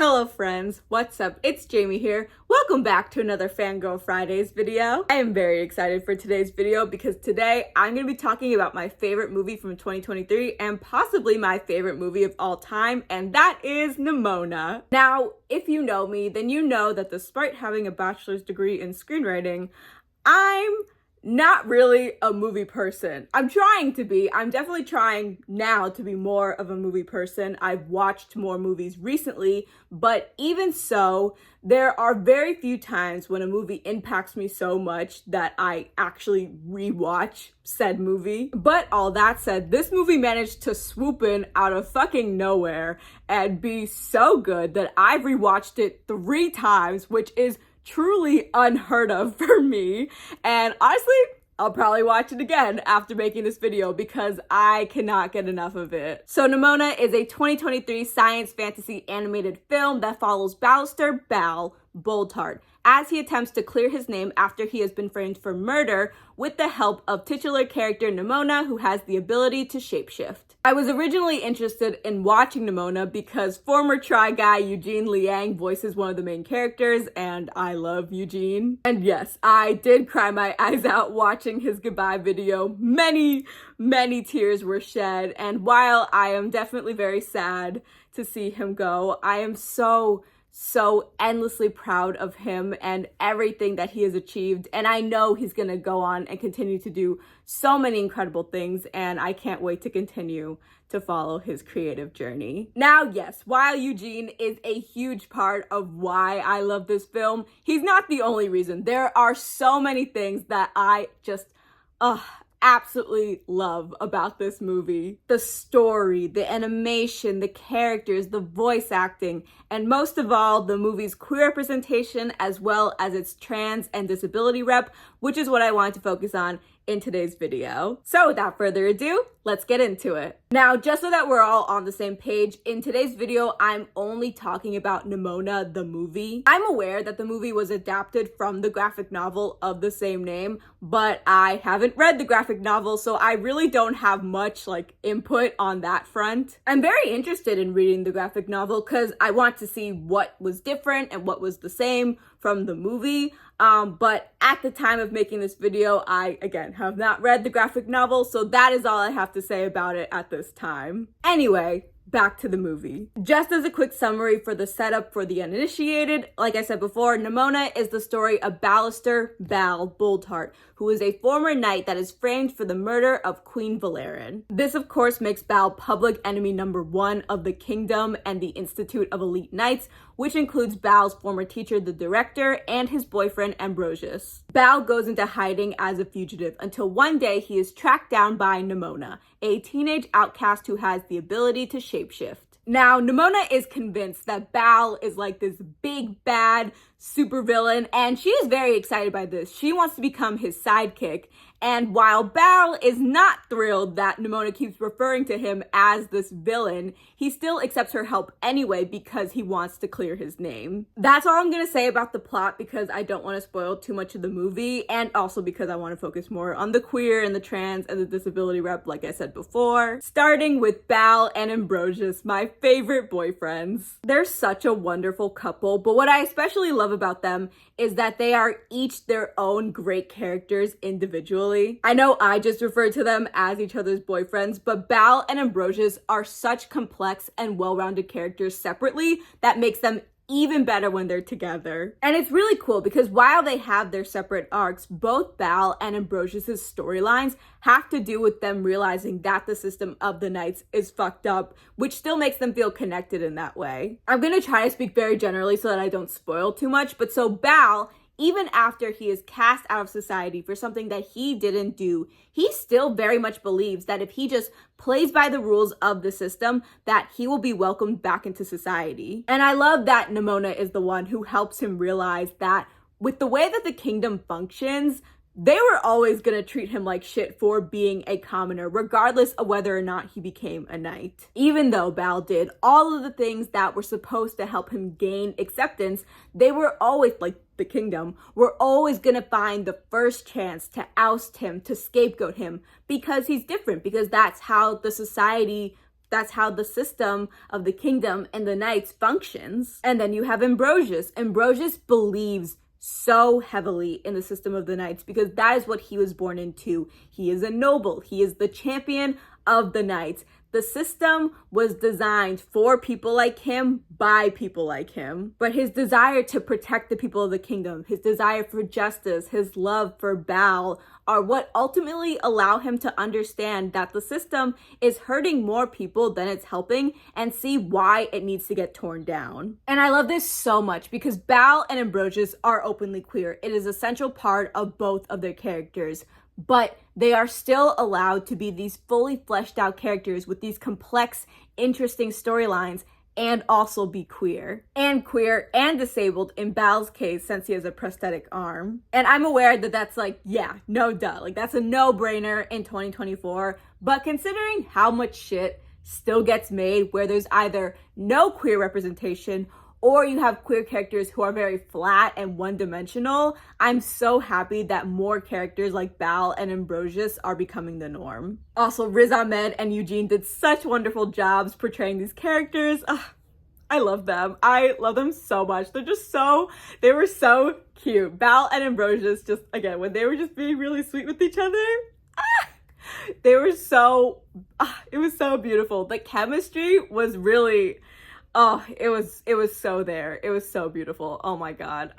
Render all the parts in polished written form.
Hello friends, what's up? It's Jaime here. Welcome back to another Fangirl Fridays video. I am very excited for today's video because today I'm going to be talking about my favorite movie from 2023 and possibly my favorite movie of all time, and that is Nimona. Now, if you know me, then you know that despite having a bachelor's degree in screenwriting, I'm not really a movie person. I'm trying to be. I'm definitely trying now to be more of a movie person. I've watched more movies recently, but even so, there are very few times when a movie impacts me so much that I actually rewatch said movie. But all that said, this movie managed to swoop in out of fucking nowhere and be so good that I've rewatched it 3 times, which is truly unheard of for me. And honestly, I'll probably watch it again after making this video because I cannot get enough of it. So Nimona is a 2023 science fantasy animated film that follows Ballister Bal Bolthart as he attempts to clear his name after he has been framed for murder with the help of titular character Nimona, who has the ability to shapeshift. I was originally interested in watching Nimona because former Try Guy Eugene Liang voices one of the main characters, and I love Eugene. And yes, I did cry my eyes out watching his goodbye video. Many tears were shed, and while I am definitely very sad to see him go, I am so endlessly proud of him and everything that he has achieved, and I know he's gonna go on and continue to do so many incredible things, and I can't wait to continue to follow his creative journey. Now, yes, while Eugene is a huge part of why I love this film, he's not the only reason. There are so many things that I just absolutely love about this movie. The story, the animation, the characters, the voice acting, and most of all, the movie's queer representation as well as its trans and disability rep, which is what I wanted to focus on in today's video. So without further ado, let's get into it. Now, just so that we're all on the same page, in today's video, I'm only talking about Nimona, the movie. I'm aware that the movie was adapted from the graphic novel of the same name, but I haven't read the graphic novel, so I really don't have much input on that front. I'm very interested in reading the graphic novel because I want to see what was different and what was the same from the movie. But at the time of making this video, I, again, have not read the graphic novel, so that is all I have to say about it at this time. Anyway, back to the movie. Just as a quick summary for the setup for the uninitiated, like I said before, Nimona is the story of Ballister Bal Bolthart, who is a former knight that is framed for the murder of Queen Valerian. This, of course, makes Bal public enemy #1 of the kingdom and the Institute of Elite Knights, which includes Bal's former teacher, the director, and his boyfriend, Ambrosius. Bal goes into hiding as a fugitive until one day he is tracked down by Nimona, a teenage outcast who has the ability to shapeshift. Now, Nimona is convinced that Bal is this big, bad supervillain, and she is very excited by this. She wants to become his sidekick, and while Bal is not thrilled that Nimona keeps referring to him as this villain, he still accepts her help anyway because he wants to clear his name. That's all I'm gonna say about the plot because I don't want to spoil too much of the movie, and also because I want to focus more on the queer and the trans and the disability rep, like I said before. Starting with Bal and Ambrosius, my favorite boyfriends. They're such a wonderful couple, but what I especially love about them is that they are each their own great characters individually. I know I just referred to them as each other's boyfriends, but Bal and Ambrosius are such complex and well-rounded characters separately that makes them even better when they're together. And it's really cool because while they have their separate arcs, both Bal and Ambrosius's storylines have to do with them realizing that the system of the Knights is fucked up, which still makes them feel connected in that way. I'm gonna try to speak very generally so that I don't spoil too much, but so Bal, even after he is cast out of society for something that he didn't do, he still very much believes that if he just plays by the rules of the system, that he will be welcomed back into society. And I love that Nimona is the one who helps him realize that with the way that the kingdom functions, they were always going to treat him like shit for being a commoner, regardless of whether or not he became a knight. Even though Bal did all of the things that were supposed to help him gain acceptance, they were always, the kingdom, were always going to find the first chance to oust him, to scapegoat him, because he's different, because that's how the society That's how the system of the kingdom and the knights functions. And then you have Ambrosius. Ambrosius believes so heavily in the system of the knights because that is what he was born into. He is a noble. He is the champion of the knights. The system was designed for people like him by people like him. But his desire to protect the people of the kingdom, his desire for justice, his love for Baal are what ultimately allow him to understand that the system is hurting more people than it's helping and see why it needs to get torn down. And I love this so much because Baal and Ambrosius are openly queer. It is an essential part of both of their characters. But they are still allowed to be these fully fleshed out characters with these complex, interesting storylines and also be queer and disabled in Baal's case since he has a prosthetic arm. And I'm aware that that's like, yeah, no duh. Like that's a no-brainer in 2024. But considering how much shit still gets made where there's either no queer representation or you have queer characters who are very flat and one-dimensional, I'm so happy that more characters like Baal and Ambrosius are becoming the norm. Also, Riz Ahmed and Eugene did such wonderful jobs portraying these characters. I love them. I love them so much. They were so cute. Baal and Ambrosius just, again, when they were just being really sweet with each other, they were so, it was so beautiful. The chemistry was really... Oh, it was so there. It was so beautiful. Oh my God.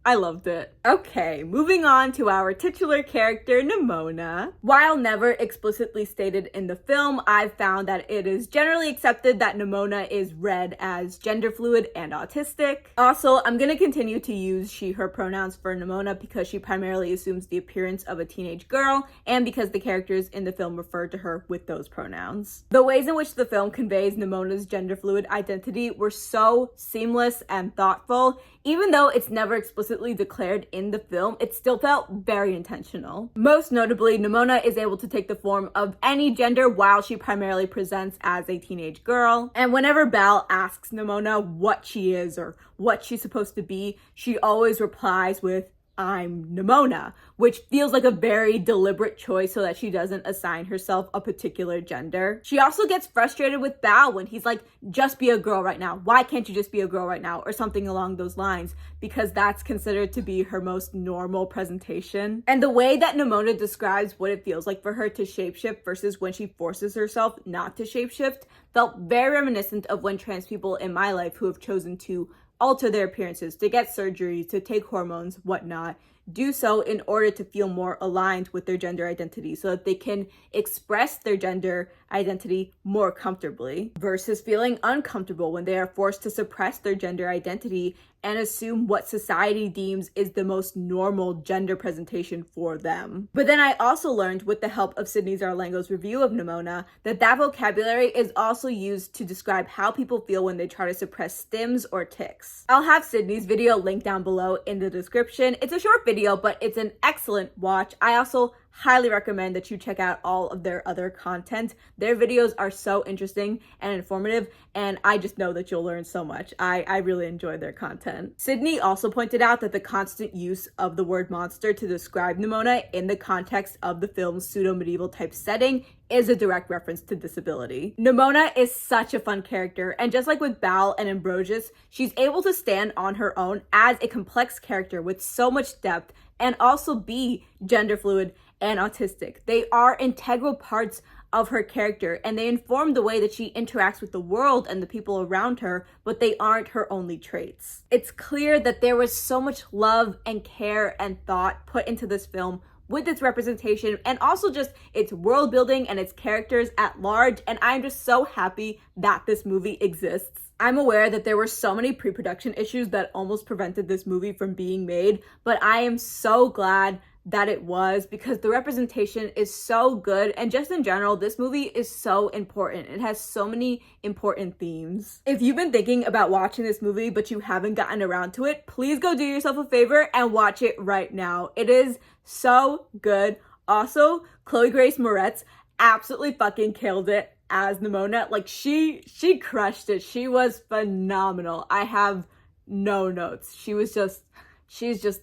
I loved it. Okay, moving on to our titular character, Nimona. While never explicitly stated in the film, I've found that it is generally accepted that Nimona is read as gender fluid and autistic. Also, I'm gonna continue to use she, her pronouns for Nimona because she primarily assumes the appearance of a teenage girl and because the characters in the film refer to her with those pronouns. The ways in which the film conveys Nimona's gender fluid identity were so seamless and thoughtful. Even though it's never explicitly declared in the film, it still felt very intentional. Most notably, Nimona is able to take the form of any gender while she primarily presents as a teenage girl. And whenever Baal asks Nimona what she is or what she's supposed to be, she always replies with, "I'm Nimona," which feels like a very deliberate choice so that she doesn't assign herself a particular gender. She also gets frustrated with Baal when he's like, "Just be a girl right now. Why can't you just be a girl right now?" Or something along those lines, because that's considered to be her most normal presentation. And the way that Nimona describes what it feels like for her to shapeshift versus when she forces herself not to shapeshift felt very reminiscent of when trans people in my life who have chosen to alter their appearances, to get surgery, to take hormones, whatnot, do so in order to feel more aligned with their gender identity so that they can express their gender identity more comfortably versus feeling uncomfortable when they are forced to suppress their gender identity and assume what society deems is the most normal gender presentation for them. But then I also learned with the help of Sydney Zarlango's review of Nimona that that vocabulary is also used to describe how people feel when they try to suppress stims or tics. I'll have Sydney's video linked down below in the description. It's a short video, but it's an excellent watch. I also highly recommend that you check out all of their other content. Their videos are so interesting and informative, and I just know that you'll learn so much. I really enjoy their content. Sydney also pointed out that the constant use of the word monster to describe Nimona in the context of the film's pseudo-medieval type setting is a direct reference to disability. Nimona is such a fun character, and just like with Baal and Ambrosius, she's able to stand on her own as a complex character with so much depth and also be gender fluid and autistic. They are integral parts of her character, and they inform the way that she interacts with the world and the people around her, but they aren't her only traits. It's clear that there was so much love and care and thought put into this film with its representation and also just its world building and its characters at large, and I'm just so happy that this movie exists. I'm aware that there were so many pre-production issues that almost prevented this movie from being made, but I am so glad that it was because the representation is so good, and just in general, this movie is so important. It has so many important themes. If you've been thinking about watching this movie but you haven't gotten around to it, please go do yourself a favor and watch it right now. It is so good. Also, Chloe Grace Moretz absolutely fucking killed it as Nimona. Like she crushed it. She was phenomenal. I have no notes. She's just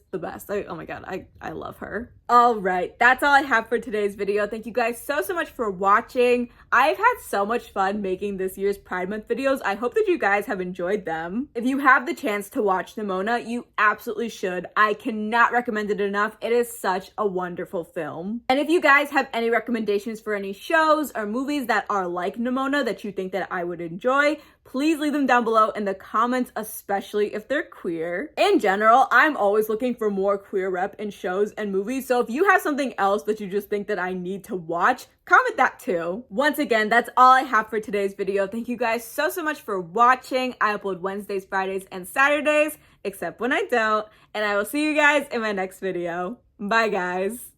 the best. Oh my God, I love her. All right, that's all I have for today's video. Thank you guys so much for watching. I've had so much fun making this year's Pride Month videos. I hope that you guys have enjoyed them. If you have the chance to watch Nimona, you absolutely should. I cannot recommend it enough. It is such a wonderful film. And if you guys have any recommendations for any shows or movies that are like Nimona that you think that I would enjoy, please leave them down below in the comments, especially if they're queer. In general, I'm always looking for more queer rep in shows and movies, so if you have something else that you just think that I need to watch, comment that too. Once again, that's all I have for today's video. Thank you guys so much for watching. I upload Wednesdays, Fridays, and Saturdays, except when I don't, and I will see you guys in my next video. Bye, guys.